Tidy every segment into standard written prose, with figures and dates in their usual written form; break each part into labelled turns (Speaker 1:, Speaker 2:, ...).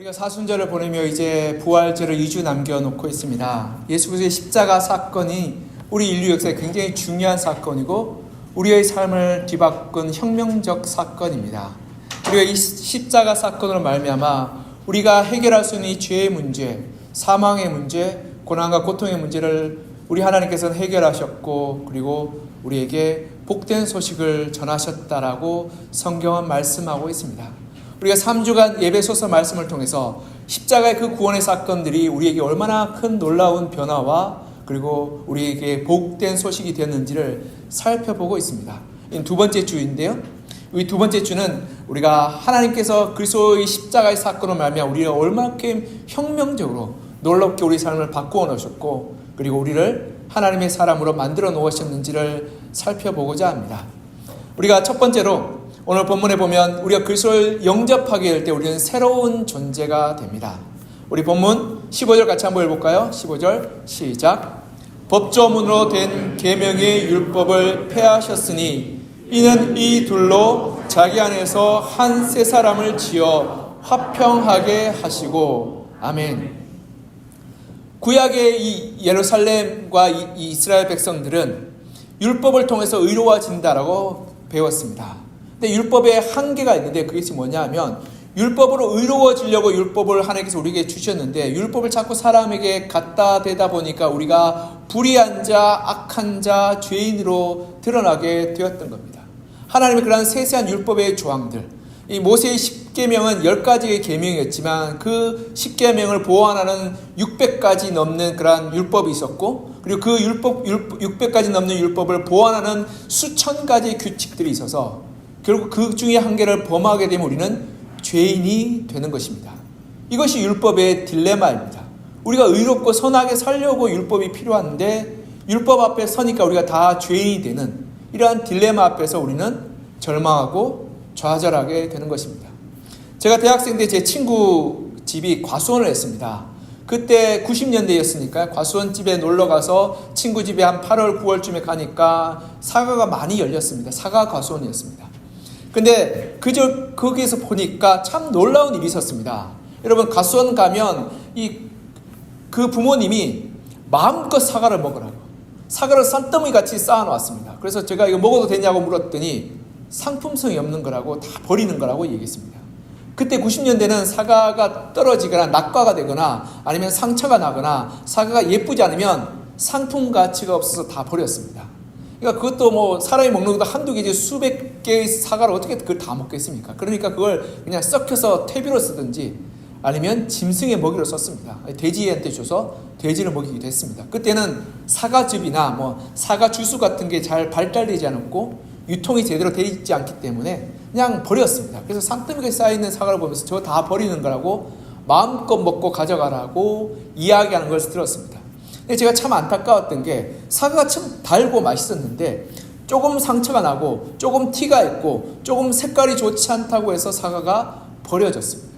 Speaker 1: 우리가 사순절을 보내며 이제 부활절을 2주 남겨놓고 있습니다. 예수 그리스도의 십자가 사건이 우리 인류 역사에 굉장히 중요한 사건이고 우리의 삶을 뒤바꾼 혁명적 사건입니다. 우리가 이 십자가 사건으로 말미암아 우리가 해결할 수 있는 이 죄의 문제, 사망의 문제, 고난과 고통의 문제를 우리 하나님께서는 해결하셨고 그리고 우리에게 복된 소식을 전하셨다라고 성경은 말씀하고 있습니다. 우리가 3주간 예배소서 말씀을 통해서 십자가의 그 구원의 사건들이 우리에게 얼마나 큰 놀라운 변화와 그리고 우리에게 복된 소식이 되었는지를 살펴보고 있습니다. 이 두 번째 주인데요. 이 두 번째 주는 우리가 하나님께서 그리스도의 십자가의 사건을 말미암아 우리를 얼마큼 혁명적으로 놀랍게 우리 삶을 바꾸어 놓으셨고 그리고 우리를 하나님의 사람으로 만들어 놓으셨는지를 살펴보고자 합니다. 우리가 첫 번째로 오늘 본문에 보면 우리가 그리스도를 영접하게 될 때 우리는 새로운 존재가 됩니다. 우리 본문 15절 같이 한번 읽어볼까요? 15절 시작. 법조문으로 된 계명의 율법을 폐하셨으니 이는 이 둘로 자기 안에서 한 새 사람을 지어 화평하게 하시고 아멘. 구약의 이 예루살렘과 이 이스라엘 백성들은 율법을 통해서 의로워진다라고 배웠습니다. 근데 율법에 한계가 있는데 그것이 뭐냐 하면 율법으로 의로워지려고 율법을 하나님께서 우리에게 주셨는데 율법을 자꾸 사람에게 갖다 대다 보니까 우리가 불의한 자, 악한 자, 죄인으로 드러나게 되었던 겁니다. 하나님의 그러한 세세한 율법의 조항들, 이 모세의 10계명은 10가지의 계명이었지만 그 10계명을 보완하는 600가지 넘는 그러한 율법이 있었고 그리고 그 600가지 넘는 율법을 보완하는 수천 가지 규칙들이 있어서 결국 그 중에 한 개를 범하게 되면 우리는 죄인이 되는 것입니다. 이것이 율법의 딜레마입니다. 우리가 의롭고 선하게 살려고 율법이 필요한데 율법 앞에 서니까 우리가 다 죄인이 되는 이러한 딜레마 앞에서 우리는 절망하고 좌절하게 되는 것입니다. 제가 대학생 때 제 친구 집이 과수원을 했습니다. 그때 90년대였으니까 과수원 집에 놀러가서 친구 집에 한 8월, 9월쯤에 가니까 사과가 많이 열렸습니다. 사과 과수원이었습니다. 근데 거기에서 보니까 참 놀라운 일이 있었습니다. 여러분 과수원 가면 그 부모님이 마음껏 사과를 먹으라고 사과를 쌀더미 같이 쌓아놓았습니다. 그래서 제가 이거 먹어도 되냐고 물었더니 상품성이 없는 거라고 다 버리는 거라고 얘기했습니다. 그때 90년대는 사과가 떨어지거나 낙과가 되거나 아니면 상처가 나거나 사과가 예쁘지 않으면 상품 가치가 없어서 다 버렸습니다. 그러니까 그것도 뭐 사람이 먹는 것도 한두 개지 수백 개의 사과를 어떻게 그걸 다 먹겠습니까? 그러니까 그걸 그냥 썩혀서 퇴비로 쓰든지 아니면 짐승의 먹이로 썼습니다. 돼지한테 줘서 돼지를 먹이기도 했습니다. 그때는 사과즙이나 뭐 사과 주스 같은 게 잘 발달되지 않았고 유통이 제대로 되어 있지 않기 때문에 그냥 버렸습니다. 그래서 산더미가 쌓여있는 사과를 보면서 저거 다 버리는 거라고 마음껏 먹고 가져가라고 이야기하는 걸 들었습니다. 근데 제가 참 안타까웠던 게 사과가 참 달고 맛있었는데 조금 상처가 나고 조금 티가 있고 조금 색깔이 좋지 않다고 해서 사과가 버려졌습니다.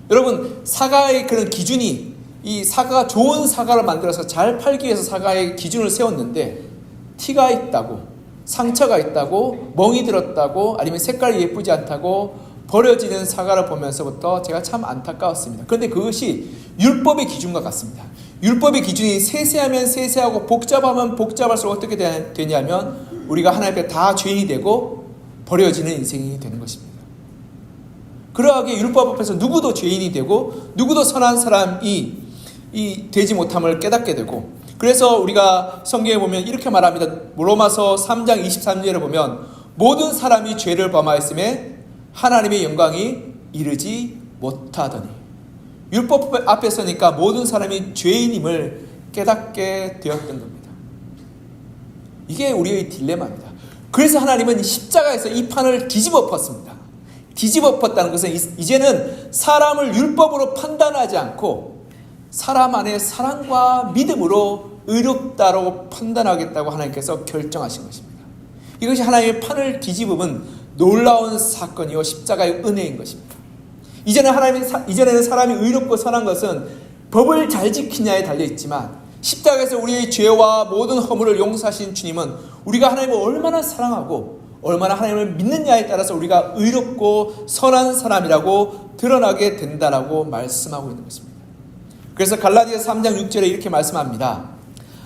Speaker 1: 여러분 사과의 그런 기준이 이 사과가 좋은 사과를 만들어서 잘 팔기 위해서 사과의 기준을 세웠는데 티가 있다고 상처가 있다고 멍이 들었다고 아니면 색깔이 예쁘지 않다고 버려지는 사과를 보면서부터 제가 참 안타까웠습니다. 그런데 그것이 율법의 기준과 같습니다. 율법의 기준이 세세하면 세세하고 복잡하면 복잡할수록 어떻게 되냐면 우리가 하나님 앞에 다 죄인이 되고 버려지는 인생이 되는 것입니다. 그러하게 율법 앞에서 누구도 죄인이 되고 누구도 선한 사람이 되지 못함을 깨닫게 되고 그래서 우리가 성경에 보면 이렇게 말합니다. 로마서 3장 23절에 보면 모든 사람이 죄를 범하였음에 하나님의 영광이 이르지 못하더니 율법 앞에 서니까 모든 사람이 죄인임을 깨닫게 되었던 겁니다. 이게 우리의 딜레마입니다. 그래서 하나님은 십자가에서 이 판을 뒤집어 엎었습니다. 뒤집어 엎었다는 것은 이제는 사람을 율법으로 판단하지 않고 사람 안에 사랑과 믿음으로 의롭다라고 판단하겠다고 하나님께서 결정하신 것입니다. 이것이 하나님의 판을 뒤집으면 놀라운 사건이요 십자가의 은혜인 것입니다. 이전에는 사람이 의롭고 선한 것은 법을 잘 지키냐에 달려있지만 십자가에서 우리의 죄와 모든 허물을 용서하신 주님은 우리가 하나님을 얼마나 사랑하고 얼마나 하나님을 믿느냐에 따라서 우리가 의롭고 선한 사람이라고 드러나게 된다라고 말씀하고 있는 것입니다. 그래서 갈라디아서 3장 6절에 이렇게 말씀합니다.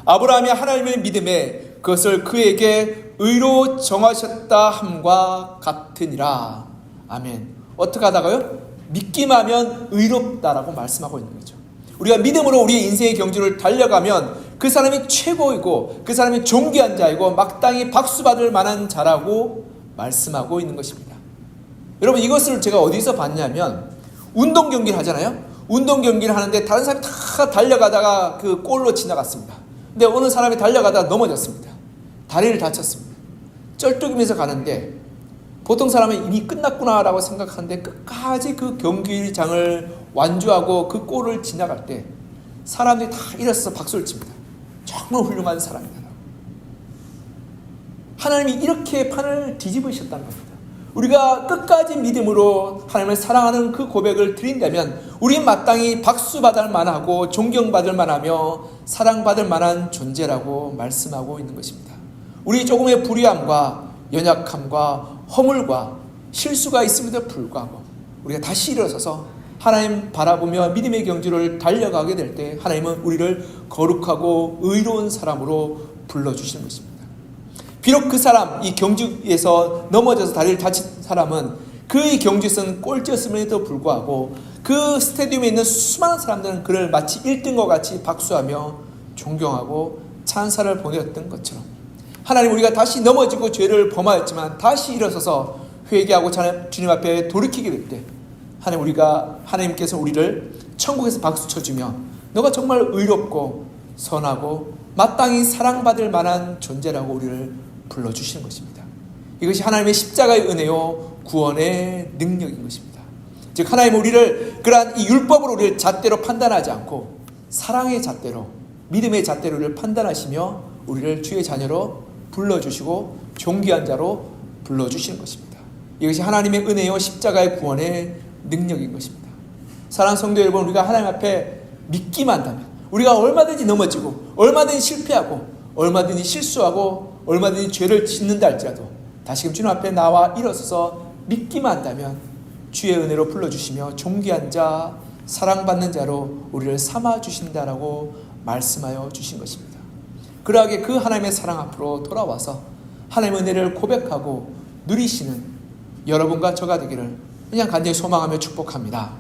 Speaker 1: 아브라함이 하나님의 믿음에 그것을 그에게 의로 정하셨다 함과 같으니라. 아멘. 어떻게 하다가요? 믿기만 하면 의롭다라고 말씀하고 있는 거죠. 우리가 믿음으로 우리의 인생의 경주를 달려가면 그 사람이 최고이고 그 사람이 존귀한 자이고 마땅히 박수받을 만한 자라고 말씀하고 있는 것입니다. 여러분, 이것을 제가 어디서 봤냐면 운동 경기를 하잖아요. 운동 경기를 하는데 다른 사람이 다 달려가다가 그 골로 지나갔습니다. 근데 어느 사람이 달려가다가 넘어졌습니다. 다리를 다쳤습니다. 쩔뚝이면서 가는데 보통 사람은 이미 끝났구나라고 생각하는데 끝까지 그 경기장을 완주하고 그 골을 지나갈 때 사람들이 다 일어서서 박수를 칩니다. 정말 훌륭한 사람이다. 하나님이 이렇게 판을 뒤집으셨다는 겁니다. 우리가 끝까지 믿음으로 하나님을 사랑하는 그 고백을 드린다면 우리 마땅히 박수받을 만하고 존경받을 만하며 사랑받을 만한 존재라고 말씀하고 있는 것입니다. 우리 조금의 불의함과 연약함과 허물과 실수가 있음에도 불구하고 우리가 다시 일어서서 하나님 바라보며 믿음의 경주를 달려가게 될 때 하나님은 우리를 거룩하고 의로운 사람으로 불러주시는 것입니다. 비록 그 사람, 이 경주에서 넘어져서 다리를 다친 사람은 그의 경주에서는 꼴찌였음에도 불구하고 그 스타디움에 있는 수많은 사람들은 그를 마치 1등과 같이 박수하며 존경하고 찬사를 보내었던 것처럼 하나님, 우리가 다시 넘어지고 죄를 범하였지만 다시 일어서서 회개하고 주님 앞에 돌이키게 될 때 하나님께서 우리를 천국에서 박수 쳐주며 너가 정말 의롭고 선하고 마땅히 사랑받을 만한 존재라고 우리를 불러주시는 것입니다. 이것이 하나님의 십자가의 은혜요 구원의 능력인 것입니다. 즉 하나님은 우리를 그러한 이 율법으로 우리를 잣대로 판단하지 않고 사랑의 잣대로, 믿음의 잣대로 우리를 판단하시며 우리를 주의 자녀로 불러주시고 존귀한 자로 불러주시는 것입니다. 이것이 하나님의 은혜요 십자가의 구원의 능력인 것입니다. 사랑하는 성도 여러분, 우리가 하나님 앞에 믿기만 한다면 우리가 얼마든지 넘어지고 얼마든지 실패하고 얼마든지 실수하고 얼마든지 죄를 짓는다 할지라도 다시금 주님 앞에 나와 일어서서 믿기만 한다면 주의 은혜로 불러주시며 존귀한 자, 사랑받는 자로 우리를 삼아주신다라고 말씀하여 주신 것입니다. 그러하게 그 하나님의 사랑 앞으로 돌아와서 하나님의 은혜를 고백하고 누리시는 여러분과 저가 되기를 그냥 간절히 소망하며 축복합니다.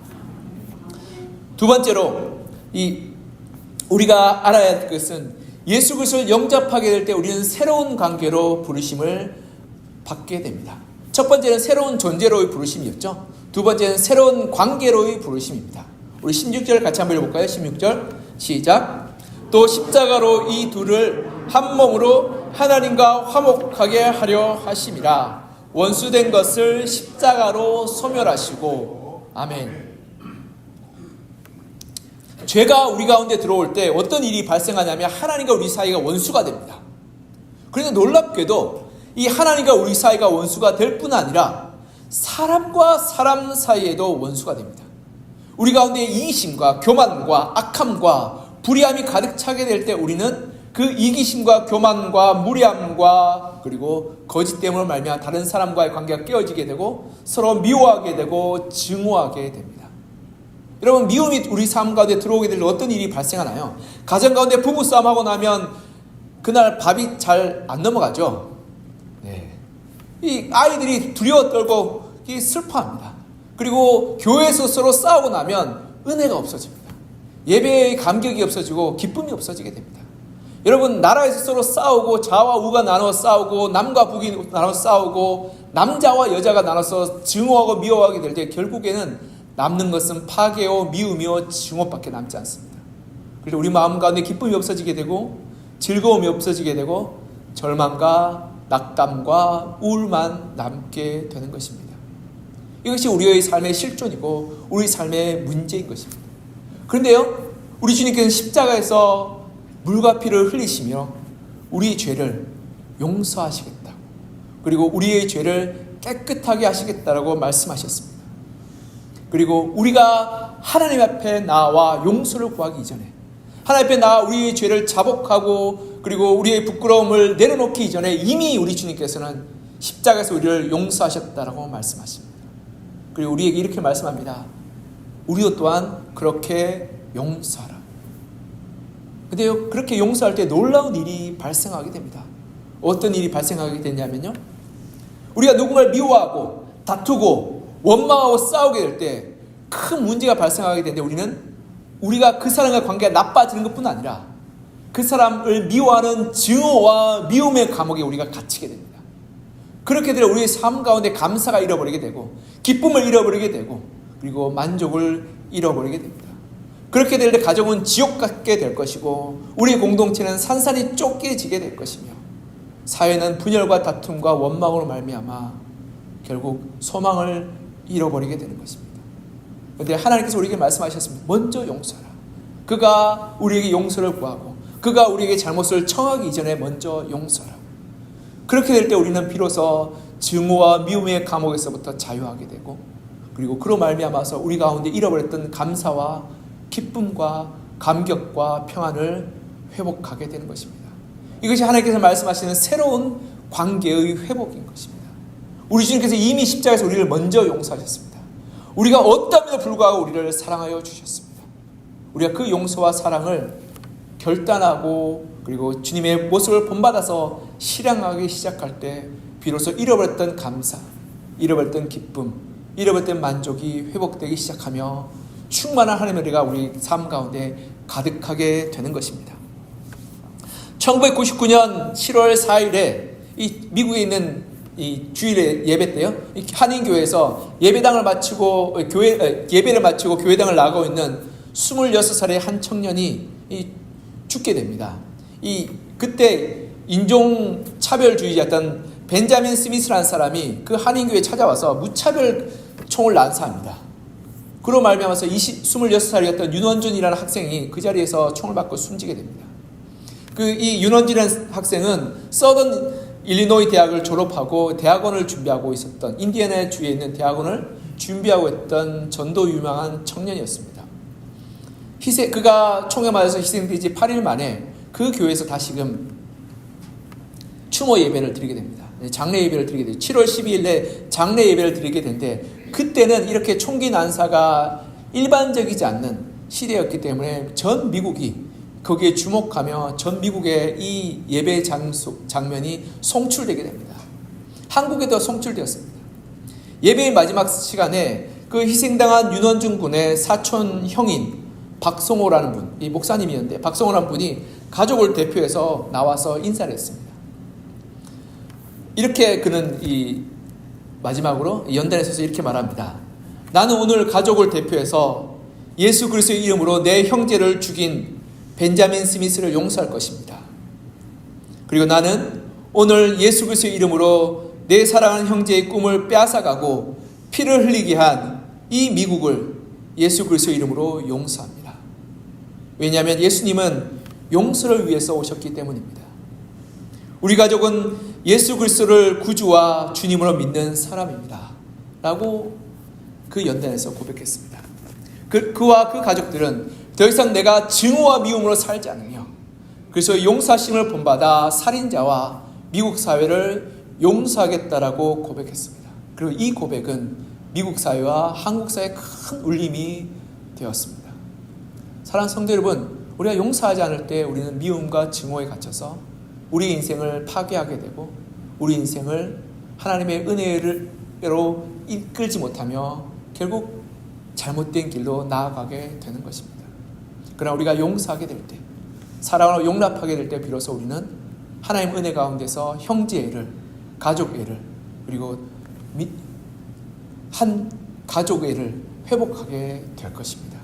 Speaker 1: 두 번째로 우리가 알아야 할 것은 예수 그리스도를 영접하게 될 때 우리는 새로운 관계로 부르심을 받게 됩니다. 첫 번째는 새로운 존재로의 부르심이었죠. 두 번째는 새로운 관계로의 부르심입니다. 우리 16절 같이 한번 읽어볼까요? 16절 시작. 또 십자가로 이 둘을 한 몸으로 하나님과 화목하게 하려 하심이라. 원수된 것을 십자가로 소멸하시고. 아멘. 죄가 우리 가운데 들어올 때 어떤 일이 발생하냐면 하나님과 우리 사이가 원수가 됩니다. 그런데 놀랍게도 이 하나님과 우리 사이가 원수가 될 뿐 아니라 사람과 사람 사이에도 원수가 됩니다. 우리 가운데 이기심과 교만과 악함과 불의함이 가득 차게 될 때 우리는 그 이기심과 교만과 무례함과 그리고 거짓 때문에 말미암아 다른 사람과의 관계가 깨어지게 되고 서로 미워하게 되고 증오하게 됩니다. 여러분, 미움이 우리 삶 가운데 들어오게 될 어떤 일이 발생하나요? 가정 가운데 부부싸움하고 나면 그날 밥이 잘 안 넘어가죠. 이 아이들이 두려워 떨고 슬퍼합니다. 그리고 교회에서 서로 싸우고 나면 은혜가 없어집니다. 예배의 감격이 없어지고 기쁨이 없어지게 됩니다. 여러분, 나라에서 서로 싸우고 좌와 우가 나눠 싸우고 남과 북이 나눠 싸우고 남자와 여자가 나눠서 증오하고 미워하게 될 때 결국에는 남는 것은 파괴요 미움이요 증오밖에 남지 않습니다. 그래서 우리 마음 가운데 기쁨이 없어지게 되고 즐거움이 없어지게 되고 절망과 낙담과 우울만 남게 되는 것입니다. 이것이 우리의 삶의 실존이고 우리 삶의 문제인 것입니다. 그런데요, 우리 주님께서는 십자가에서 물과 피를 흘리시며 우리의 죄를 용서하시겠다. 그리고 우리의 죄를 깨끗하게 하시겠다라고 말씀하셨습니다. 그리고 우리가 하나님 앞에 나와 용서를 구하기 이전에 하나님 앞에 나와 우리의 죄를 자복하고 그리고 우리의 부끄러움을 내려놓기 이전에 이미 우리 주님께서는 십자가에서 우리를 용서하셨다라고 말씀하십니다. 그리고 우리에게 이렇게 말씀합니다. 우리도 또한 그렇게 용서하라. 근데요, 그렇게 용서할 때 놀라운 일이 발생하게 됩니다. 어떤 일이 발생하게 되냐면요, 우리가 누군가를 미워하고 다투고 원망하고 싸우게 될 때 큰 문제가 발생하게 되는데, 우리가 그 사람과 관계가 나빠지는 것뿐 아니라 그 사람을 미워하는 증오와 미움의 감옥에 우리가 갇히게 됩니다. 그렇게 되면 우리의 삶 가운데 감사가 잃어버리게 되고, 기쁨을 잃어버리게 되고, 그리고 만족을 잃어버리게 됩니다. 그렇게 될 때 가정은 지옥 같게 될 것이고, 우리 공동체는 산산이 쫓겨지게 될 것이며, 사회는 분열과 다툼과 원망으로 말미암아 결국 소망을 잃어버리게 되는 것입니다. 그런데 하나님께서 우리에게 말씀하셨습니다. 먼저 용서하라. 그가 우리에게 용서를 구하고 그가 우리에게 잘못을 청하기 이전에 먼저 용서하라. 그렇게 될 때 우리는 비로소 증오와 미움의 감옥에서부터 자유하게 되고, 그리고 그로 말미암아서 우리 가운데 잃어버렸던 감사와 기쁨과 감격과 평안을 회복하게 되는 것입니다. 이것이 하나님께서 말씀하시는 새로운 관계의 회복인 것입니다. 우리 주님께서 이미 십자가에서 우리를 먼저 용서하셨습니다. 우리가 어떠함에도 불구하고 우리를 사랑하여 주셨습니다. 우리가 그 용서와 사랑을 결단하고 그리고 주님의 모습을 본받아서 실행하기 시작할 때 비로소 잃어버렸던 감사, 잃어버렸던 기쁨, 잃어버렸던 만족이 회복되기 시작하며 충만한 하나님의 은혜가 우리 삶 가운데 가득하게 되는 것입니다. 1999년 7월 4일에 이 미국에 있는 이 주일의 예배 때요, 이 한인교회에서 예배를 마치고 교회당을 나가고 있는 26살의 한 청년이 죽게 됩니다. 그때 인종차별주의자였던 벤자민 스미스라는 사람이 그 한인교회에 찾아와서 무차별 총을 난사합니다. 그로 말미암아서 26살이었던 윤원준이라는 학생이 그 자리에서 총을 맞고 숨지게 됩니다. 이 윤원준이라는 학생은 서던 일리노이 대학을 졸업하고 대학원을 준비하고 있었던, 인디애나 주에 있는 대학원을 준비하고 있던 전도 유명한 청년이었습니다. 그가 총에 맞아서 희생된 지 8일 만에 그 교회에서 다시금 추모 예배를 드리게 됩니다. 장례 예배를 드리게 돼요. 7월 12일에 장례 예배를 드리게 되는데, 그때는 이렇게 총기 난사가 일반적이지 않는 시대였기 때문에 전 미국이 거기에 주목하며 전 미국의 이 예배 장면이 송출되게 됩니다. 한국에도 송출되었습니다. 예배의 마지막 시간에 그 희생당한 윤원중 군의 사촌 형인 박성호라는 분, 이 목사님이었는데 박성호라는 분이 가족을 대표해서 나와서 인사를 했습니다. 이렇게 그는 마지막으로 연단에 서서 이렇게 말합니다. 나는 오늘 가족을 대표해서 예수 그리스도의 이름으로 내 형제를 죽인 벤자민 스미스를 용서할 것입니다. 그리고 나는 오늘 예수 그리스도의 이름으로 내 사랑하는 형제의 꿈을 빼앗아가고 피를 흘리게 한 이 미국을 예수 그리스도의 이름으로 용서합니다. 왜냐하면 예수님은 용서를 위해서 오셨기 때문입니다. 우리 가족은 예수 그리스도를 구주와 주님으로 믿는 사람입니다. 라고 그 연단에서 고백했습니다. 그와 그 가족들은 더 이상 내가 증오와 미움으로 살지 않으며 그래서 용서하심을 본받아 살인자와 미국 사회를 용서하겠다라고 고백했습니다. 그리고 이 고백은 미국 사회와 한국 사회에 큰 울림이 되었습니다. 사랑하는 성도 여러분, 우리가 용서하지 않을 때 우리는 미움과 증오에 갇혀서 우리 인생을 파괴하게 되고 우리 인생을 하나님의 은혜로 이끌지 못하며 결국 잘못된 길로 나아가게 되는 것입니다. 그러나 우리가 용서하게 될 때, 사랑으로 용납하게 될 때 비로소 우리는 하나님 은혜 가운데서 형제애를, 가족애를, 그리고 한 가족애를 회복하게 될 것입니다.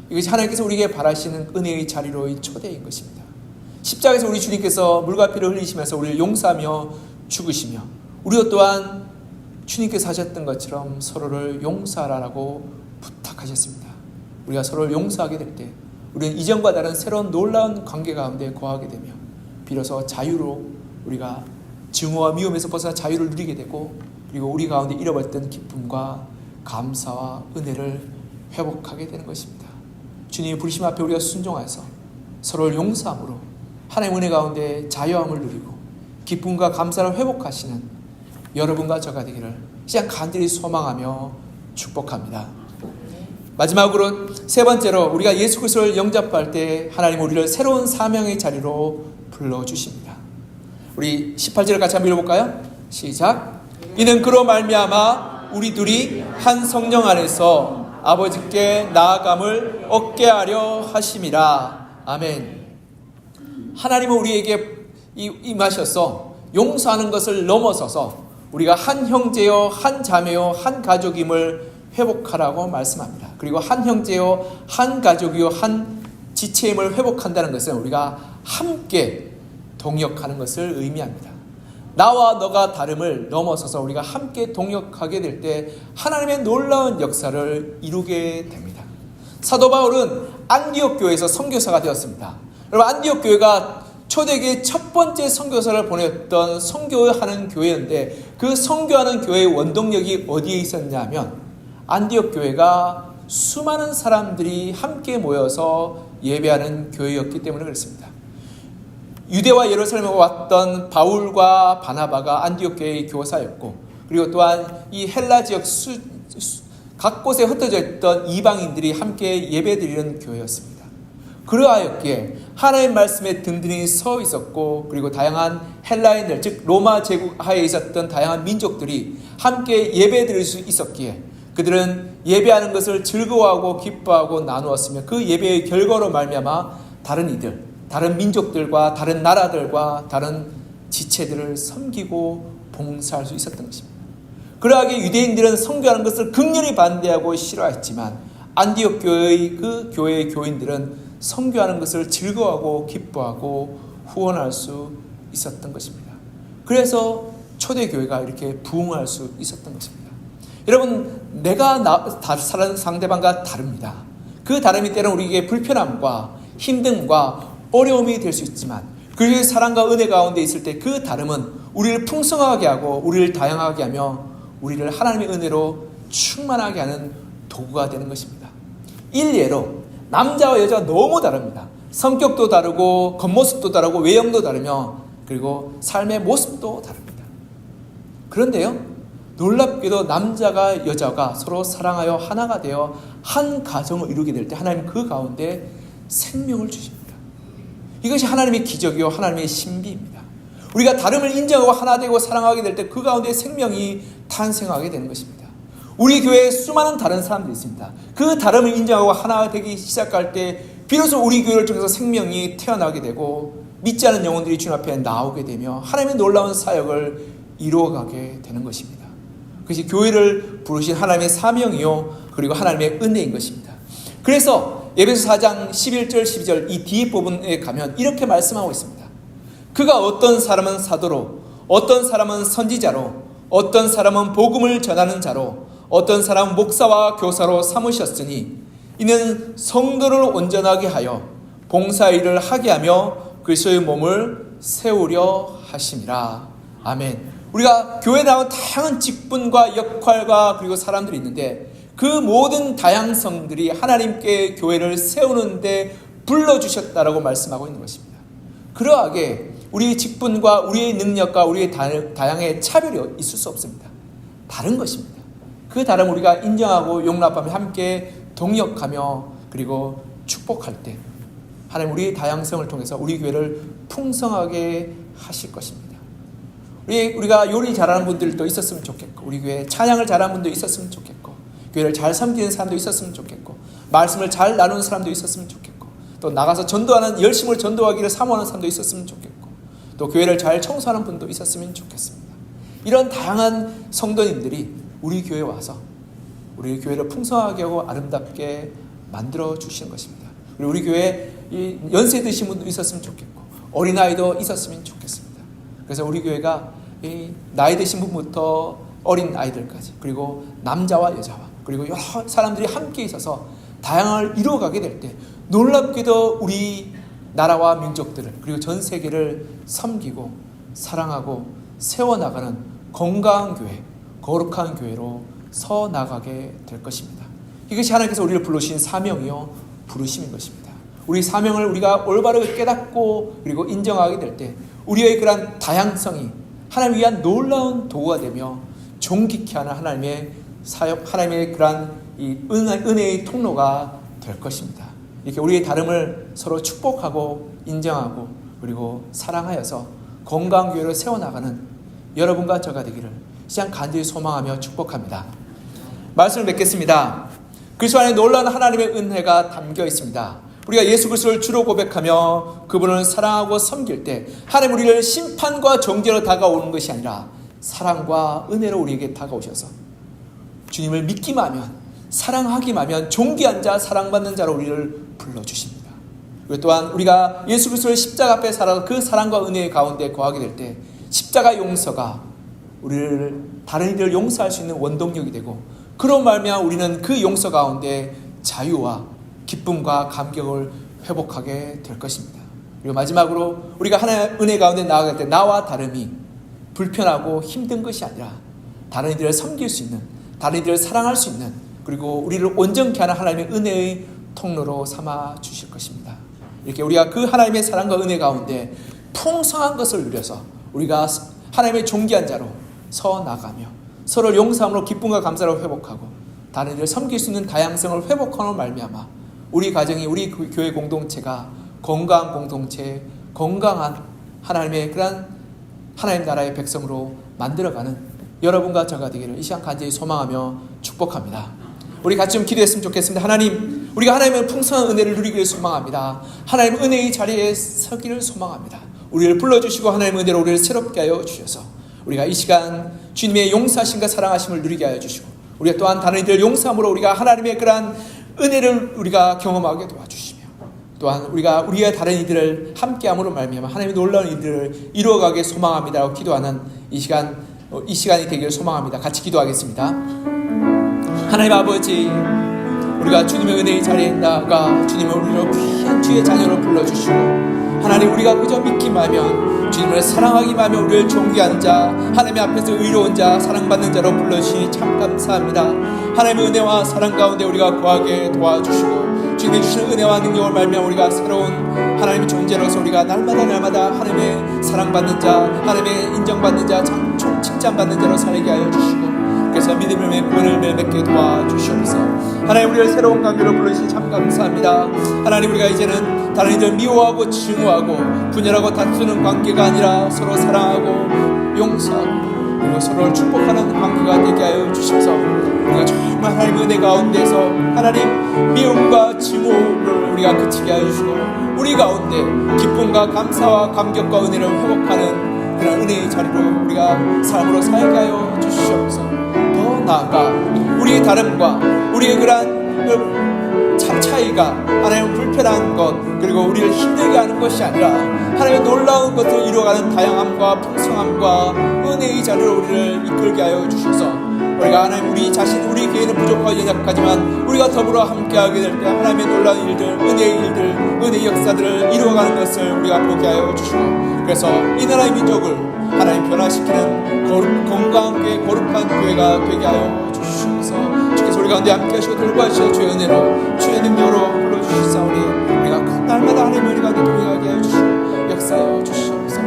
Speaker 1: 이것이 하나님께서 우리에게 바라시는 은혜의 자리로의 초대인 것입니다. 십자가에서 우리 주님께서 물과 피를 흘리시면서 우리를 용서하며 죽으시며 우리도 또한 주님께서 하셨던 것처럼 서로를 용서하라고 부탁하셨습니다. 우리가 서로를 용서하게 될 때 우리는 이전과 다른 새로운 놀라운 관계 가운데 거하게 되며 비로소 자유로 우리가 증오와 미움에서 벗어나 자유를 누리게 되고, 그리고 우리 가운데 잃어버렸던 기쁨과 감사와 은혜를 회복하게 되는 것입니다. 주님의 부르심 앞에 우리가 순종하여서 서로를 용서함으로 하나님의 은혜 가운데 자유함을 누리고 기쁨과 감사를 회복하시는 여러분과 저가 되기를 시간 간절히 소망하며 축복합니다. 마지막으로 세 번째로 우리가 예수 그리스도를 영접할 때 하나님 우리를 새로운 사명의 자리로 불러주십니다. 우리 18절을 같이 한번 읽어볼까요? 시작. 이는 그로 말미암아 우리 둘이 한 성령 안에서 아버지께 나아감을 얻게 하려 하심이라. 아멘. 하나님은 우리에게 임하셔서 용서하는 것을 넘어서서 우리가 한 형제요 한 자매요 한 가족임을 회복하라고 말씀합니다. 그리고 한 형제요 한 가족이요 한 지체임을 회복한다는 것은 우리가 함께 동역하는 것을 의미합니다. 나와 너가 다름을 넘어서서 우리가 함께 동역하게 될 때 하나님의 놀라운 역사를 이루게 됩니다. 사도 바울은 안디옥 교회에서 선교사가 되었습니다. 여러분, 안디옥 교회가 초대교회 첫 번째 선교사를 보냈던 선교하는 교회인데, 그 선교하는 교회의 원동력이 어디에 있었냐면 안디옥 교회가 수많은 사람들이 함께 모여서 예배하는 교회였기 때문에 그렇습니다. 유대와 예루살렘에 왔던 바울과 바나바가 안디옥 교회의 교사였고, 그리고 또한 이 헬라 지역 각 곳에 흩어져 있던 이방인들이 함께 예배드리는 교회였습니다. 그러하였기에 하나님의 말씀에 든든히 서 있었고, 그리고 다양한 헬라인들, 즉 로마 제국 하에 있었던 다양한 민족들이 함께 예배드릴 수 있었기에 그들은 예배하는 것을 즐거워하고 기뻐하고 나누었으며, 그 예배의 결과로 말미암아 다른 이들, 다른 민족들과 다른 나라들과 다른 지체들을 섬기고 봉사할 수 있었던 것입니다. 그러하게 유대인들은 선교하는 것을 극렬히 반대하고 싫어했지만 안디옥 교회의 그 교회의 교인들은 선교하는 것을 즐거워하고 기뻐하고 후원할 수 있었던 것입니다. 그래서 초대교회가 이렇게 부흥할 수 있었던 것입니다. 여러분, 내가 사는 상대방과 다릅니다. 그 다름이 때로는 우리에게 불편함과 힘듦과 어려움이 될 수 있지만, 그의 사랑과 은혜 가운데 있을 때 그 다름은 우리를 풍성하게 하고 우리를 다양하게 하며 우리를 하나님의 은혜로 충만하게 하는 도구가 되는 것입니다. 일례로 남자와 여자가 너무 다릅니다. 성격도 다르고 겉모습도 다르고 외형도 다르며 그리고 삶의 모습도 다릅니다. 그런데요, 놀랍게도 남자가 여자가 서로 사랑하여 하나가 되어 한 가정을 이루게 될 때 하나님 그 가운데 생명을 주십니다. 이것이 하나님의 기적이요 하나님의 신비입니다. 우리가 다름을 인정하고 하나 되고 사랑하게 될 때 그 가운데 생명이 탄생하게 되는 것입니다. 우리 교회에 수많은 다른 사람들이 있습니다. 그 다름을 인정하고 하나 되기 시작할 때 비로소 우리 교회를 통해서 생명이 태어나게 되고 믿지 않은 영혼들이 주님 앞에 나오게 되며 하나님의 놀라운 사역을 이루어가게 되는 것입니다. 그것이 교회를 부르신 하나님의 사명이요 그리고 하나님의 은혜인 것입니다. 그래서 에베소 4장 11절 12절 이 뒤에 부분에 가면 이렇게 말씀하고 있습니다. 그가 어떤 사람은 사도로, 어떤 사람은 선지자로, 어떤 사람은 복음을 전하는 자로, 어떤 사람은 목사와 교사로 삼으셨으니 이는 성도를 온전하게 하여 봉사일을 하게 하며 그리스도의 몸을 세우려 하심이라. 아멘. 우리가 교회에 나온 다양한 직분과 역할과 그리고 사람들이 있는데 그 모든 다양성들이 하나님께 교회를 세우는데 불러주셨다라고 말씀하고 있는 것입니다. 그러하게 우리의 직분과 우리의 능력과 우리의 다양의 차별이 있을 수 없습니다. 다른 것입니다. 그 다름 우리가 인정하고 용납하며 함께 동역하며 그리고 축복할 때 하나님 우리의 다양성을 통해서 우리 교회를 풍성하게 하실 것입니다. 우리가 요리 잘하는 분들도 있었으면 좋겠고, 우리 교회에 찬양을 잘하는 분도 있었으면 좋겠고, 교회를 잘 섬기는 사람도 있었으면 좋겠고, 말씀을 잘 나누는 사람도 있었으면 좋겠고, 또 나가서 전도하는 열심을 전도하기를 사모하는 사람도 있었으면 좋겠고, 또 교회를 잘 청소하는 분도 있었으면 좋겠습니다. 이런 다양한 성도님들이 우리 교회에 와서 우리 교회를 풍성하게 하고 아름답게 만들어 주시는 것입니다. 그리고 우리 교회에 연세 드신 분도 있었으면 좋겠고 어린아이도 있었으면 좋겠습니다. 그래서 우리 교회가 나이 드신 분부터 어린 아이들까지 그리고 남자와 여자와 그리고 여러 사람들이 함께 있어서 다양을 이루어가게 될 때 놀랍게도 우리 나라와 민족들을 그리고 전 세계를 섬기고 사랑하고 세워나가는 건강한 교회, 거룩한 교회로 서나가게 될 것입니다. 이것이 하나님께서 우리를 불러주신 사명이요 부르심인 것입니다. 우리 사명을 우리가 올바르게 깨닫고 그리고 인정하게 될 때 우리의 그러한 다양성이 하나님 위한 놀라운 도구가 되며 존귀케 하는 하나님의 사역, 하나님의 그러한 이 은혜의 통로가 될 것입니다. 이렇게 우리의 다름을 서로 축복하고 인정하고 그리고 사랑하여서 건강한 교회를 세워나가는 여러분과 저가 되기를 시간 간절히 소망하며 축복합니다. 말씀을 맺겠습니다. 그리스도 안에 놀라운 하나님의 은혜가 담겨 있습니다. 우리가 예수 그리스도를 주로 고백하며 그분을 사랑하고 섬길 때 하나님 우리를 심판과 정죄로 다가오는 것이 아니라 사랑과 은혜로 우리에게 다가오셔서 주님을 믿기만 하면, 사랑하기만 하면 존귀한 자, 사랑받는 자로 우리를 불러주십니다. 그리고 또한 우리가 예수 그리스도를 십자가 앞에 살아서 그 사랑과 은혜의 가운데 거하게 될 때 십자가 용서가 우리를 다른 이들을 용서할 수 있는 원동력이 되고, 그런 말미암아 우리는 그 용서 가운데 자유와 기쁨과 감격을 회복하게 될 것입니다. 그리고 마지막으로 우리가 하나님의 은혜 가운데 나아갈 때 나와 다름이 불편하고 힘든 것이 아니라 다른 이들을 섬길 수 있는, 다른 이들을 사랑할 수 있는, 그리고 우리를 온전케 하는 하나님의 은혜의 통로로 삼아 주실 것입니다. 이렇게 우리가 그 하나님의 사랑과 은혜 가운데 풍성한 것을 누려서 우리가 하나님의 존귀한 자로 서 나가며 서로를 용서함으로 기쁨과 감사를 회복하고 다른 이들을 섬길 수 있는 다양성을 회복하는 말미암아 우리 가정이, 우리 교회 공동체가 건강한 공동체, 건강한 하나님의 그런 하나님 나라의 백성으로 만들어가는 여러분과 저가 되기를 이 시간 간절히 소망하며 축복합니다. 우리 같이 좀 기도했으면 좋겠습니다. 하나님, 우리가 하나님의 풍성한 은혜를 누리기를 소망합니다. 하나님의 은혜의 자리에 서기를 소망합니다. 우리를 불러주시고 하나님의 은혜로 우리를 새롭게 하여 주셔서 우리가 이 시간 주님의 용서하심과 사랑하심을 누리게 하여 주시고, 우리가 또한 다른 이들을 용서함으로 우리가 하나님의 그러한 은혜를 우리가 경험하게 도와주시며, 또한 우리가 우리의 다른 이들을 함께함으로 말미암아 하나님의 놀라운 일들을 이루어가게 소망합니다라고 기도하는 이 시간이 되기를 소망합니다. 같이 기도하겠습니다. 하나님 아버지, 우리가 주님의 은혜의 자리에 나아가 주님을 우리로 귀한 주의 자녀로 불러주시고, 하나님 우리가 그저 믿기만 하면, 주님을 사랑하기만 하면 우리를 존귀한 자, 하나님 앞에서 의로운 자, 사랑받는 자로 불러주시니 참 감사합니다. 하나님의 은혜와 사랑 가운데 우리가 거하게 도와주시고, 주님이 주시는 은혜와 능력을 말미암아 우리가 새로운 하나님의 존재로서 우리가 날마다 하나님의 사랑받는 자, 하나님의 인정받는 자, 칭찬받는 자로 살게 하여 주시고, 그래서 믿음의 구원을 맺게 도와주시옵소서. 하나님 우리를 새로운 관계로 불러주시니 참 감사합니다. 하나님 우리가 이제는 다른 이들 미워하고 증오하고 분열하고 다투는 관계가 아니라 서로 사랑하고 용서하고 그리고 서로를 축복하는 관계가 되게 하여 주셔서 우리가 정말 하나님의 은혜 가운데서 하나님 미움과 증오를 우리가 그치게 하여 주시고, 우리 가운데 기쁨과 감사와 감격과 은혜를 회복하는 그런 은혜의 자리로 우리가 삶으로 살게 하여 주시옵소서. 더 나아가 우리의 다름과 우리의 그러한 차이가 하나님의 불편한 것, 그리고 우리를 힘들게 하는 것이 아니라 하나님의 놀라운 것을 이루어가는 다양함과 풍성함과 은혜의 자리로 우리를 이끌게 하여 주셔서 우리가 하나님 우리 자신, 우리 개인은 부족하고 연약하지만 우리가 더불어 함께하게 될 때 하나님의 놀라운 일들, 은혜의 일들, 은혜의 역사들을 이루어가는 것을 우리가 보게 하여 주시고, 그래서 이 나라의 민족을 하나님 변화시키는 건강한 교회, 거룩한 교회가 되게 하여 주시옵소서. 주께서 우리 가운데 함께 하시고 돌보아주시어 주의 은혜로, 주의 능력으로 불러주시사오니 우리가 날마다 하나님의 은혜 가운데 동행하게 하여 주시고 역사하여 주시옵소서.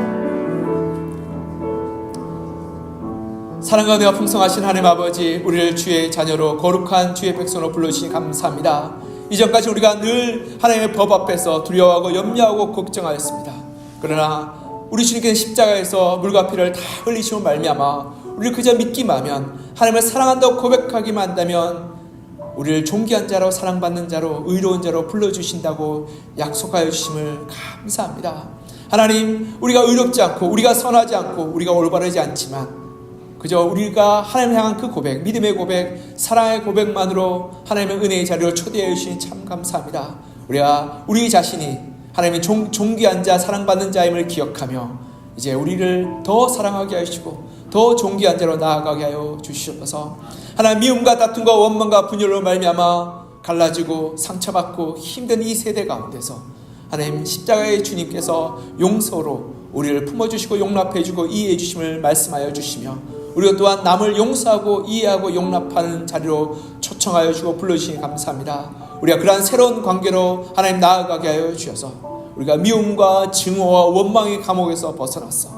Speaker 1: 사랑과 은혜가 풍성하신 하나님 아버지, 우리를 주의 자녀로 거룩한 주의 백성으로 불러주시니 감사합니다. 이전까지 우리가 늘 하나님의 법 앞에서 두려워하고 염려하고 걱정하였습니다. 그러나 우리 주님께서 십자가에서 물과 피를 다 흘리시고 말미암아 우리를 그저 믿기만 하면, 하나님을 사랑한다고 고백하기만 한다면 우리를 존귀한 자로, 사랑받는 자로, 의로운 자로 불러주신다고 약속하여 주심을 감사합니다. 하나님, 우리가 의롭지 않고 우리가 선하지 않고 우리가 올바르지 않지만 그저 우리가 하나님을 향한 그 고백, 믿음의 고백, 사랑의 고백만으로 하나님의 은혜의 자리로 초대해 주시니 참 감사합니다. 우리가 우리 자신이 하나님의 존귀한 자, 사랑받는 자임을 기억하며 이제 우리를 더 사랑하게 하시고 더 존귀한 자로 나아가게 하여 주시옵소서. 하나님, 미움과 다툼과 원망과 분열로 말미암아 갈라지고 상처받고 힘든 이 세대 가운데서 하나님 십자가의 주님께서 용서로 우리를 품어주시고 용납해주고 이해해 주심을 말씀하여 주시며, 우리가 또한 남을 용서하고 이해하고 용납하는 자리로 초청하여 주고 불러주시니 감사합니다. 우리가 그러한 새로운 관계로 하나님 나아가게 하여 주셔서 우리가 미움과 증오와 원망의 감옥에서 벗어났어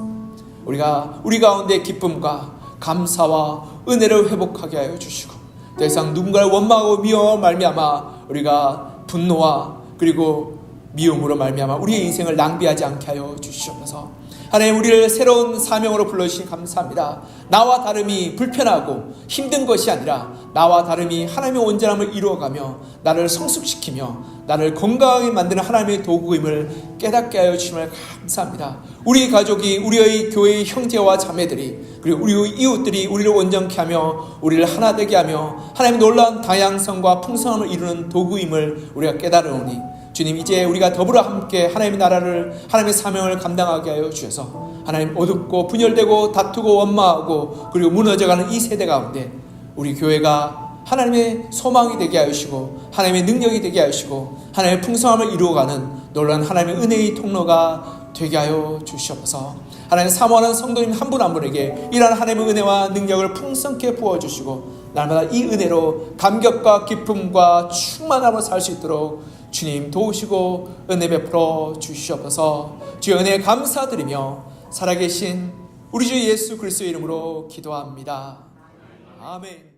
Speaker 1: 우리가 우리 가운데 기쁨과 감사와 은혜를 회복하게 하여 주시고, 더 이상 누군가를 원망하고 미워하고 말미암아 우리가 분노와 그리고 미움으로 말미암아 우리의 인생을 낭비하지 않게 하여 주시옵소서. 하나님, 우리를 새로운 사명으로 불러주신 감사합니다. 나와 다름이 불편하고 힘든 것이 아니라 나와 다름이 하나님의 온전함을 이루어가며 나를 성숙시키며 나를 건강하게 만드는 하나님의 도구임을 깨닫게 하여 주심을 감사합니다. 우리 가족이, 우리의 교회의 형제와 자매들이, 그리고 우리의 이웃들이 우리를 온전케 하며 우리를 하나 되게 하며 하나님의 놀라운 다양성과 풍성함을 이루는 도구임을 우리가 깨달으오니, 주님, 이제 우리가 더불어 함께 하나님의 나라를, 하나님의 사명을 감당하게 하여 주셔서 하나님, 어둡고 분열되고 다투고 원망하고 그리고 무너져가는 이 세대 가운데 우리 교회가 하나님의 소망이 되게 하시고 하나님의 능력이 되게 하시고 하나님의 풍성함을 이루어가는 놀라운 하나님의 은혜의 통로가 되게 하여 주시옵소서. 하나님, 사모하는 성도님 한 분 한 분에게 이러한 하나님의 은혜와 능력을 풍성케 부어주시고 날마다 이 은혜로 감격과 기쁨과 충만함으로 살 수 있도록 주님 도우시고 은혜 베풀어 주시옵소서. 주의 은혜에 감사드리며 살아계신 우리 주 예수 그리스도의 이름으로 기도합니다. 아멘.